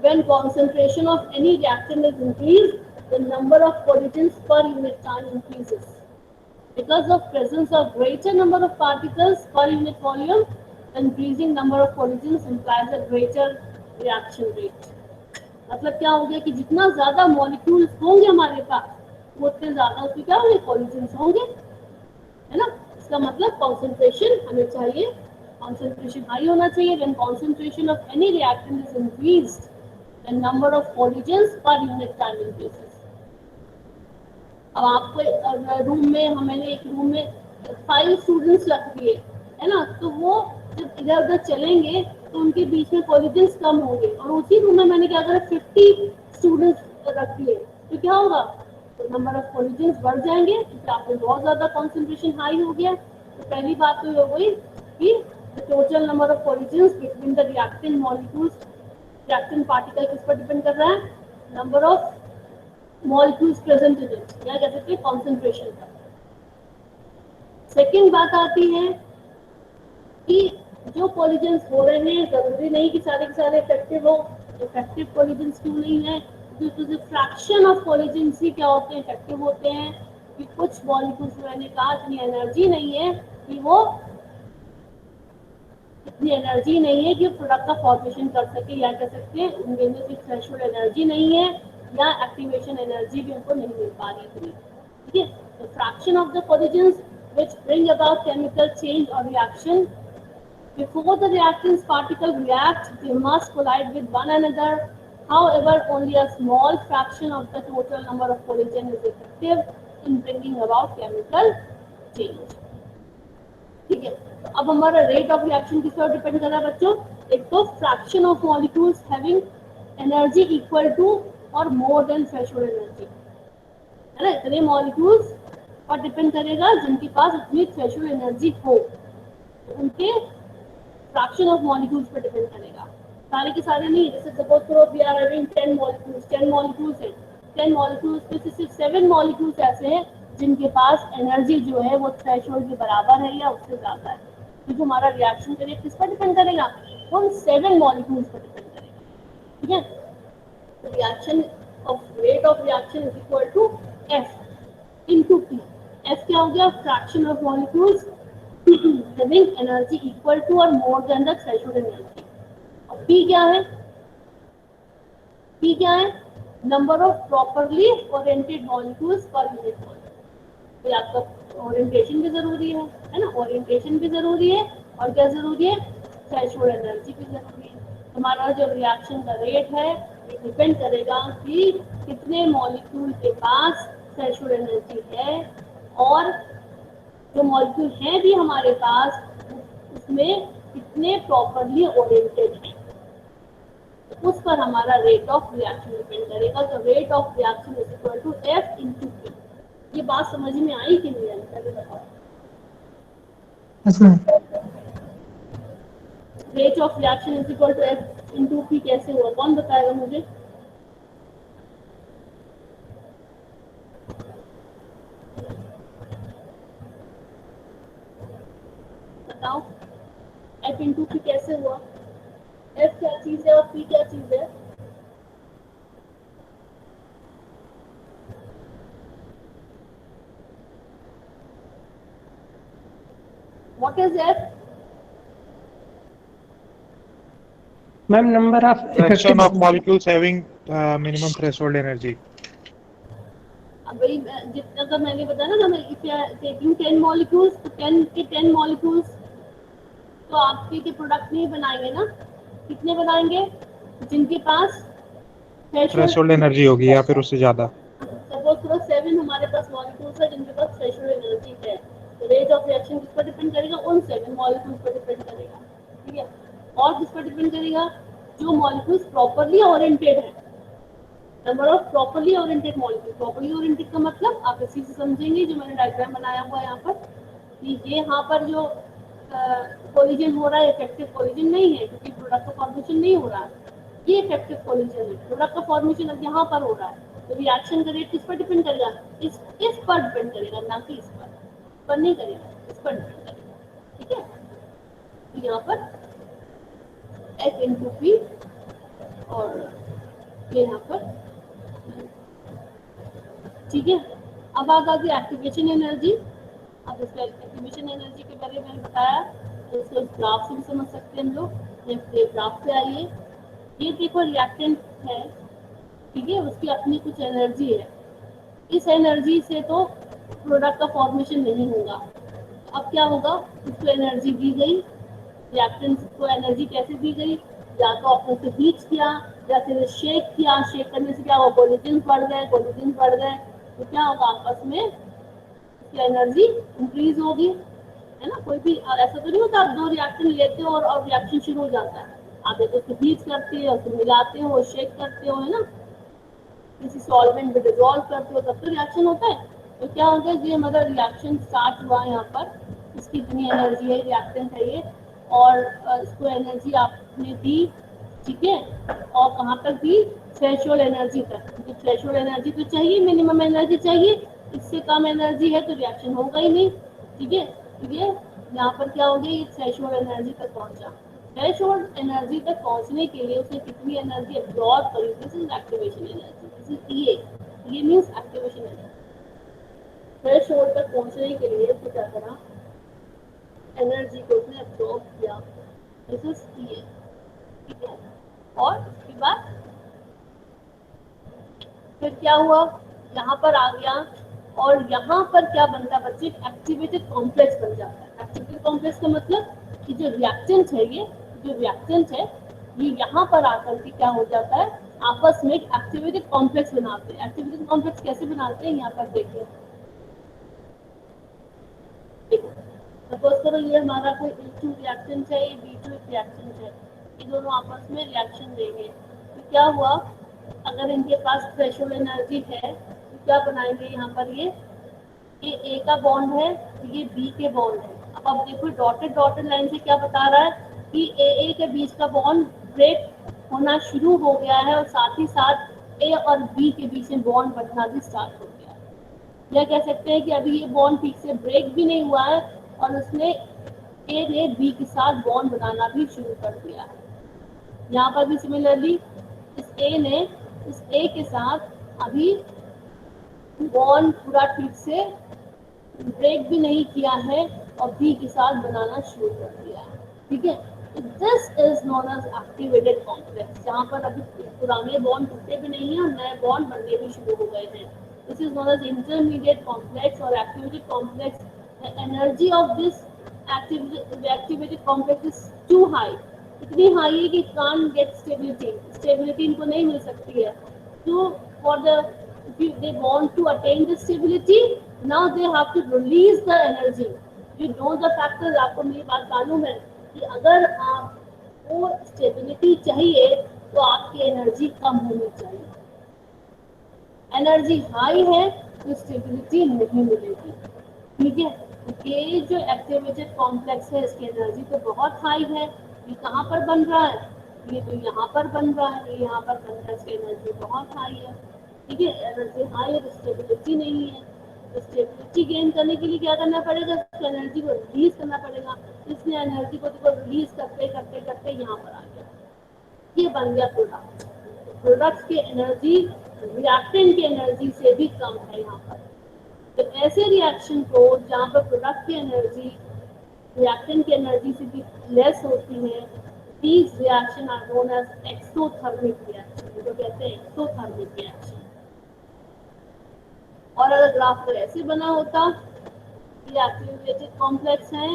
When concentration of any reactant is increased, the number of collisions per unit time increases. Because of presence of greater number of particles per unit volume, the increasing number of collisions implies a greater reaction rate. मतलब क्या हो गया कि जितना ज्यादा molecules होंगे हमारे पास उतने ज्यादा उसमें क्या होंगे कॉलिजन्स होंगे. है ना. इसका मतलब कॉन्सेंट्रेशन हमें चाहिए. कॉन्सेंट्रेशन हाई होना चाहिए. When concentration of any reactant is increased the number of collisions per unit time increases. अब आपको रूम में मैंने एक रूम में 5 स्टूडेंट्स रख दिए है ना. तो वो जब इधर उधर चलेंगे तो उनके बीच में कॉलिजन्स कम होंगे. और उसी रूम में मैंने क्या करा 50 स्टूडेंट्स रख दिए तो क्या होगा. तो नंबर ऑफ कॉलिजन्स बढ़ जाएंगे क्योंकि आपको बहुत ज्यादा कॉन्सेंट्रेशन हाई हो गया. तो पहली बात तो ये हो गई कि total number of collisions between the reactant molecules reactant particle किस पर डिपेंड कर रहा है. Number of molecules present in it या कह सकते हैं कॉन्सेंट्रेशन पर. सेकेंड बात आती है कि जो कॉलिजन्स हो रहे हैं जरूरी नहीं कि सारे के सारे इफेक्टिव हो. इफेक्टिव कॉलिजन्स क्यों नहीं है. क्योंकि फ्रैक्शन ऑफ कॉलिजन्स ही क्या होते हैं इफेक्टिव होते हैं. कि कुछ मॉलिक्यूल्स में मैंने कहा इतनी एनर्जी नहीं है कि वो इतनी एनर्जी नहीं है कि प्रोडक्ट का फॉर्मेशन कर सके या कह सकते हैं उनके में थ्रेशोल्ड एनर्जी नहीं है या एक्टिवेशन एनर्जी भी उनको नहीं मिल पा रही थी. ठीक है. तो fraction of the collisions which bring about chemical change or reaction. Before the reactants particle react, they must collide with one another. However, only a small fraction of the total number of collision is effective in bringing about chemical change. ठीक है. तो अब हमारा rate of reaction किस पर depend कर रहा है बच्चों. एक तो fraction of molecules having energy equal to or more then threshold energy. है ना. इतने मॉलिक्यूल्स पर डिपेंड करेगा जिनके पास इतनी थ्रेशोल्ड एनर्जी हो. उनके फ्रैक्शन ऑफ मॉलिक्यूल्स पर डिपेंड करेगा. सारे के सारे नहीं. जैसे सपोज करो वी आर हैविंग 10 मॉलिक्यूल्स है. 10 मॉलिक्यूल्स में से सिर्फ 7 मॉलिक्यूल्स ऐसे हैं जिनके पास एनर्जी जो है वो थ्रेशोल्ड के बराबर है या उससे ज्यादा है. तो जो हमारा रिएक्शन का रेट किस पर डिपेंड करेगा. उन 7 मॉलिक्यूल्स पर डिपेंड करेगा. ठीक है. Reaction of rate of reaction is equal to F into P. F क्या हो गया. Fraction of molecules having energy equal to or more than the threshold energy. और P क्या है. P क्या है. number of properly oriented molecules per unit volume. तो आपका ओरिएंटेशन भी जरूरी है ना. ओरिएंटेशन भी जरूरी है और क्या जरूरी है थ्रेशोल्ड एनर्जी भी जरूरी है. हमारा जो रिएक्शन का रेट है ये डिपेंड करेगा कि कितने मॉलिक्यूल के पास थ्रेशोल्ड एनर्जी है और जो मॉलिक्यूल हैं भी हमारे पास उसमें कितने प्रॉपरली ओरिएंटेड हैं. उस पर हमारा रेट ऑफ रिएक्शन डिपेंड करेगा. तो rate of reaction is equal to F into P. ये बात समझ में आई कि नहीं आई पहले बताओ. Rate of reaction is equal to F into P कैसे हुआ कौन बताएगा मुझे. बताओ F into P कैसे हुआ. F क्या चीज है और P क्या चीज है. What is F? Ma'am number of Fraction of molecules having minimum threshold energy. अब वही जितना का मैंने बताया ना, मैं इफ टेकिंग 10 मॉलिक्यूल्स तो 10 के 10 मॉलिक्यूल्स तो आपके के प्रोडक्ट नहीं बनाएंगे ना। कितने बनाएंगे? जिनके पास Threshold energy होगी या फिर उससे ज्यादा। सपोज करो 7 हमारे पास मॉलिक्यूल्स है जिनके पास थ्रेशोल्ड एनर्जी है, तो रेट ऑफ रिएक्शन किस पर डिपेंड करेगा? उन 7 मॉलिक्यूल्स पर डिपेंड करेगा, ठीक है। और किस पर डिपेंड करेगा? जो मॉलिक्यूल्स प्रॉपर्ली ओरिएंटेड है, number of properly oriented molecule. Properly oriented का मतलब आप इसी से समझेंगे जो मैंने डायग्राम बनाया हुआ है यहाँ पर, कि ये यहाँ पर जो कोलिजन हो रहा है इफेक्टिव कोलिजन नहीं है, क्योंकि प्रोडक्ट का फॉर्मेशन नहीं हो रहा है, ये इफेक्टिव कोलिजन है। प्रोडक्ट का फॉर्मेशन अब यहाँ पर हो रहा है, तो रिएक्शन का रेट किस पर डिपेंड करेगा? इस पर डिपेंड करेगा, ना कि इस पर नहीं करेगा, इस पर डिपेंड करेगा, ठीक है। तो यहाँ पर H इंटू पी और ये यहाँ पर, ठीक है। अब आ गई एक्टिवेशन एनर्जी। अब इसका एक्टिवेशन एनर्जी के बारे में बताया, तो इसको ग्राफ से भी समझ सकते हैं हम लोग। ये ग्राफ पे आइए, ये देखो रिएक्टेंट है, ठीक है, उसकी अपनी कुछ एनर्जी है। इस एनर्जी से तो प्रोडक्ट का फॉर्मेशन नहीं होगा। अब क्या होगा? उसको एनर्जी दी गई, रिएक्टेंट को एनर्जी कैसे दी गई? या तो आपने उसे हीट किया या फिर शेक किया, शेक करने से क्या हुआ? कोलिजन बढ़ गए, तो क्या होगा? आपस में उसकी एनर्जी इंक्रीज होगी, है ना। कोई भी ऐसा तो नहीं होता आप दो रिएक्शन लेते हो और रिएक्शन शुरू हो जाता है। आप एक उसको हीट करते हो, उसको मिलाते हो, शेक करते हो, है ना, किसी सॉल्वेंट में डिजोल्व करते हो, तब तो रिएक्शन होता है। तो क्या होगा? ये मतलब रिएक्शन स्टार्ट हुआ यहाँ पर, इसकी इतनी एनर्जी है, रिएक्टेंट है ये, और इसको एनर्जी आपने दी, ठीक है। और कहाँ तक दी? थ्रेशोल्ड एनर्जी तक, क्योंकि थ्रेशोल्ड एनर्जी तो चाहिए, मिनिमम एनर्जी चाहिए। इससे कम एनर्जी है तो रिएक्शन होगा ही नहीं, ठीक है। तो ये यहाँ पर क्या हो गया? ये थ्रेशोल्ड एनर्जी तक पहुँचा। थ्रेशोल्ड एनर्जी तक पहुँचने के लिए उसने कितनी एनर्जी एब्जॉर्ब करी? This is activation energy, this is ये मीन्स एक्टिवेशन एनर्जी। थ्रेशोल्ड तक पहुँचने के लिए उसने क्या करा? एनर्जी को उसने एब्जॉर्ब किया, दिस इज ये, ठीक है। और उसके बाद फिर क्या हुआ? यहाँ पर आ गया, और यहाँ पर क्या बनता है बच्चे? एक्टिवेटेड कॉम्प्लेक्स बन जाता है। एक्टिवेटेड कॉम्प्लेक्स का मतलब कि जो रिएक्टेंट है, ये यहाँ पर आकर के क्या हो जाता है? आपस में एक एक्टिवेटेड कॉम्प्लेक्स बनाते हैं। एक्टिवेटेड कॉम्प्लेक्स कैसे बनाते हैं? यहाँ पर देखिए, सपोज करो ये हमारा कोई H2 रिएक्टेंट है, ये B2 रिएक्टेंट है, ये दोनों आपस में रिएक्शन देंगे। तो क्या हुआ? अगर इनके पास थ्रेशोल्ड एनर्जी है तो क्या बनाएंगे? यहाँ पर ये A का बॉन्ड है, ये B के बॉन्ड है। अब आप देखो डॉटेड लाइन से क्या बता रहा है कि AA के बीच का बॉन्ड ब्रेक होना शुरू हो गया है, और साथ ही साथ A और B के बीच में बॉन्ड बनना भी स्टार्ट हो गया है। या कह सकते हैं कि अभी ये बॉन्ड ठीक से ब्रेक भी नहीं हुआ है, और उसने A ने B के साथ बॉन्ड बनाना भी शुरू कर दिया है। यहाँ पर भी सिमिलरली इस A ने इस A के साथ अभी बॉन्ड पूरा ठीक से ब्रेक भी नहीं किया है, और B के साथ बनाना शुरू कर दिया है, ठीक है। This is known as activated complex, जहाँ पर अभी पुराने बॉन्ड टूटे भी नहीं है और नए बॉन्ड बनने भी शुरू हो गए हैं। This is known as intermediate complex और activated complex. The energy of this activated complex is too high, इतनी हाई है कि can't get stability इनको नहीं मिल सकती है। So for if they want to attain the stability, now they have to release the energy. You know the factors, आपको मेरी बात मालूम है कि अगर आपको स्टेबिलिटी चाहिए तो आपकी एनर्जी कम होनी चाहिए। एनर्जी हाई है तो स्टेबिलिटी नहीं मिलेगी, ठीक है। ये जो एक्टिवेटेड कॉम्प्लेक्स है, इसकी एनर्जी तो बहुत हाई है। ये कहाँ पर बन रहा है? ये तो यहाँ पर बन रहा है, ये यहाँ पर बन रहा है, इसकी एनर्जी बहुत हाई है, ठीक है। एनर्जी हाई है तो स्टेबिलिटी नहीं है। तो स्टेबिलिटी गेन करने के लिए क्या करना पड़ेगा? इसको एनर्जी को रिलीज करना पड़ेगा। इसलिए एनर्जी को रिलीज करते करते करते यहाँ पर आ गया, ये बन गया प्रोडक्ट। प्रोडक्ट की एनर्जी रिएक्टेंट की एनर्जी से भी कम है यहाँ पर। तो ऐसे रिएक्शन को जहाँ पर प्रोडक्ट की एनर्जी रिएक्टेंट की एनर्जी से भी लेस होती है, these reaction are known as exothermic reaction, जो कहते हैं exothermic reaction। और अगर ग्राफ अगर ऐसे बना होता, ये एक्टिवेटेड कॉम्प्लेक्स है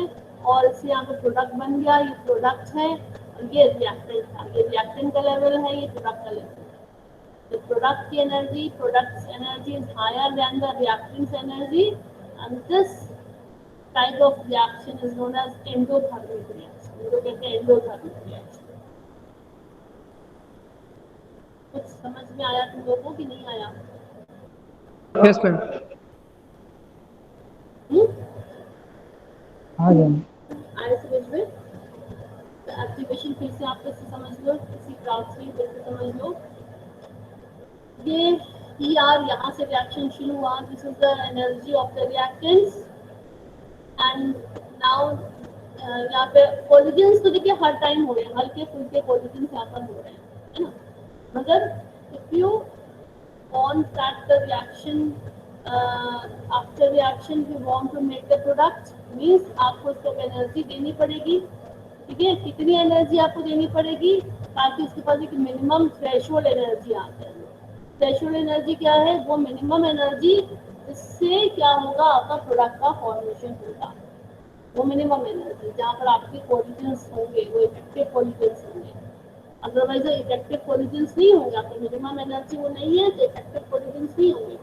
और इससे यहाँ पे प्रोडक्ट बन गया, ये प्रोडक्ट है और ये रिएक्टेंट था, ये रिएक्टेंट का लेवल है, ये प्रोडक्ट का लेवल है। The product की energy, product's energy is higher than the reactant's energy, and this type of reaction is known as endothermic reaction, जो कहते हैं endothermic reaction। कुछ समझ में आया तुम लोगों को कि नहीं आया? यस मैम, आ गया। आया समझ में? तो एक्टिवेशन फिर से आप कैसे समझ लो, किसी ग्राफ से फिर से समझ लो। ये ER यहाँ से रिएक्शन शुरू हुआ, this is the energy of the reactants and now यहाँ पे कोलिजन्स तो देखिए हर टाइम हो रहे हैं, हल्के फुल्के कोलिजन्स यहाँ पर हो रहे हैं, है ना। मगर if you want that the reaction after reaction we want to make the product means आपको इसको एनर्जी देनी पड़ेगी, ठीक है। कितनी एनर्जी आपको देनी पड़ेगी ताकि उसके पास एक मिनिमम थ्रेशोल्ड एनर्जी आ जाए। थ्रेशोल्ड एनर्जी क्या है? वो मिनिमम एनर्जी इससे क्या होगा, आपका प्रोडक्ट का फॉर्मेशन होगा। वो मिनिमम एनर्जी जहाँ पर आपके कोलिजन्स होंगे वो इफेक्टिव कोलिजन्स होंगे, अदरवाइज इफेक्टिव कोलिजन्स नहीं होंगे। आपकी मिनिमम एनर्जी वो नहीं है तो इफेक्टिव कोलिजन्स नहीं होंगे।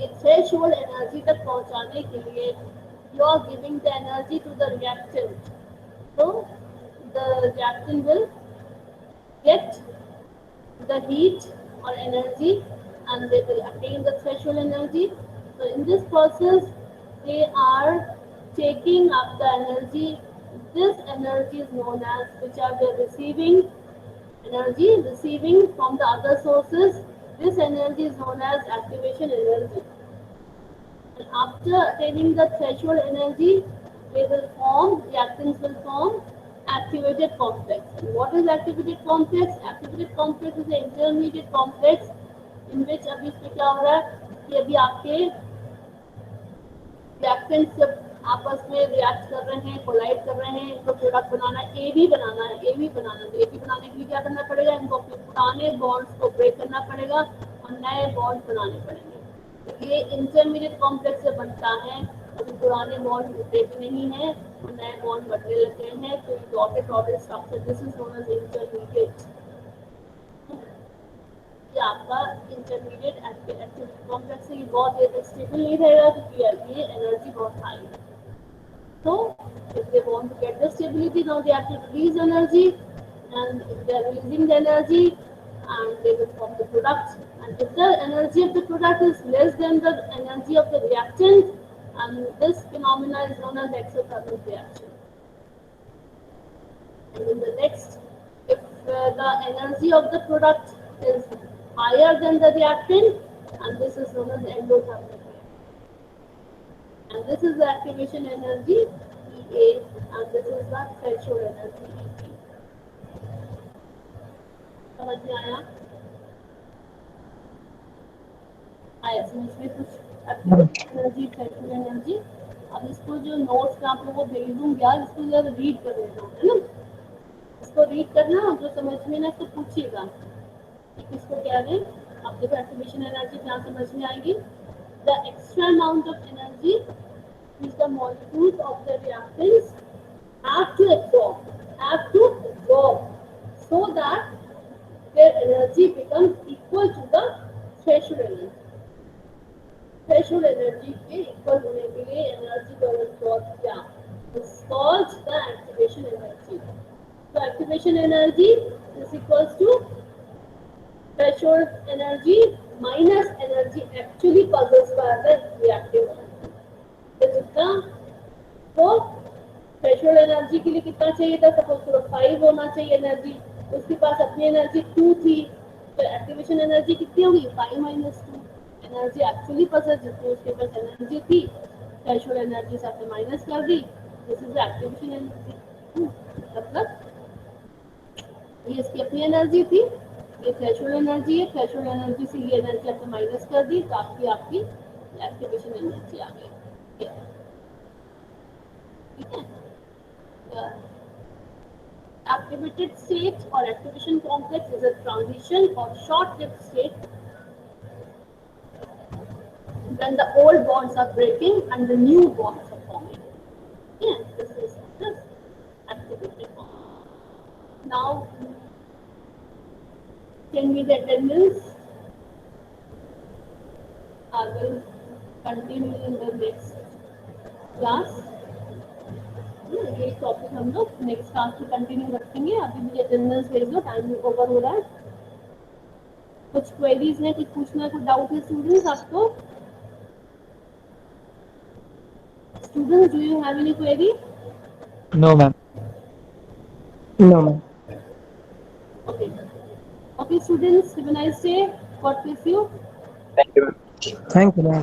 ये थ्रेशोल्ड एनर्जी तक पहुंचाने के लिए you are giving the energy to the reactant, so the reactant will get the heat or energy and they will attain the threshold energy. So in this process they are taking up the energy. This energy is known as, which are they receiving energy, receiving from the other sources. This energy is known as activation energy. And after attaining the threshold energy, they will form, reactants will form activated complex. And what is activated complex? Activated complex is an intermediate complex in which अभी इसमें क्या हो रहा है कि अभी आपके reactants जब आपस में रिएक्ट कर रहे हैं, कोलाइड कर रहे हैं, इनको प्रोडक्ट बनाना है, AB बनाना है, AB बनाना है। AB बनाने के लिए क्या करना पड़ेगा? इनको अपने पुराने बॉन्ड्स को ब्रेक करना पड़ेगा और नए बॉन्ड बनाने पड़ेंगे। तो ये इंटरमीडिएट कॉम्प्लेक्स से बनता है, अभी पुराने बॉन्ड ब्रेक नहीं है और नए बॉन्ड बनने लग गए हैं, तो dotted dotted structure, this is known as intermediate. ये आपका इंटरमीडिएट एक्टिव कॉम्प्लेक्स है, ये बहुत देर तक स्टेबल नहीं रहेगा क्योंकि ये एनर्जी बहुत हाई है। So if they want to get the stability, now they have to release energy, and if they are releasing the energy, and they will form the product. And if the energy of the product is less than the energy of the reactant, and this phenomena is known as exothermic reaction. And in the next, if the energy of the product is higher than the reactant, and this is known as endothermic. And this is the activation energy EA, and this is the threshold energy EB. समझ में आया? आया समझ में कुछ? Energy, threshold energy. अब इसको जो नोट्स मैं आप लोगों को भेज दूंगी यार, इसको जरा रीड कर लेना, है ना। इसको रीड करना, जो समझ में ना इसको पूछिएगा इसको क्या है। आप देखो एक्टिवेशन एनर्जी क्या समझ में आएगी। The extra amount of energy which the molecules of the reactants have to absorb, so that their energy becomes equal to the threshold energy. Threshold energy के equal होने के लिए energy को absorb किया, is called the activation energy. So activation energy is equals to threshold energy minus energy actually possessed by the reactive energy. तो जितना तो threshold energy के लिए कितना चाहिए था, सपोज करो 5 होना चाहिए एनर्जी, उसके पास अपनी एनर्जी 2 थी, तो एक्टिवेशन एनर्जी कितनी होगी? 5 माइनस 2। एनर्जी एक्चुअली पॉसेस जितनी उसके पास एनर्जी थी, थ्रेशोल्ड एनर्जी से आपने माइनस कर दी, दिस इज एक्टिवेशन एनर्जी। मतलब ये इसकी अपनी एनर्जी थी, ये थ्रेशोल्ड एनर्जी है, थ्रेशोल्ड एनर्जी से ये एनर्जी आपने माइनस कर दी, तो आपकी एक्टिवेशन एनर्जी आ गई। ठीक है। Activated state or activation complex is a transition or short-lived state when the old bonds are breaking and the new bonds are forming. Yeah, this is activated bond. Now, can we the attendance? I will continue in the next class. ये topic हम लोग next class में continue रखेंगे। अभी मुझे attendance भेज दो, time over हो रहा है। कुछ क्वेरीज है, कुछ पूछना है, कुछ डाउट है स्टूडेंट्स आपको? Students, do you have any query? No ma'am. No ma'am. Okay okay students, have a nice day, God bless you. Thank you ma'am.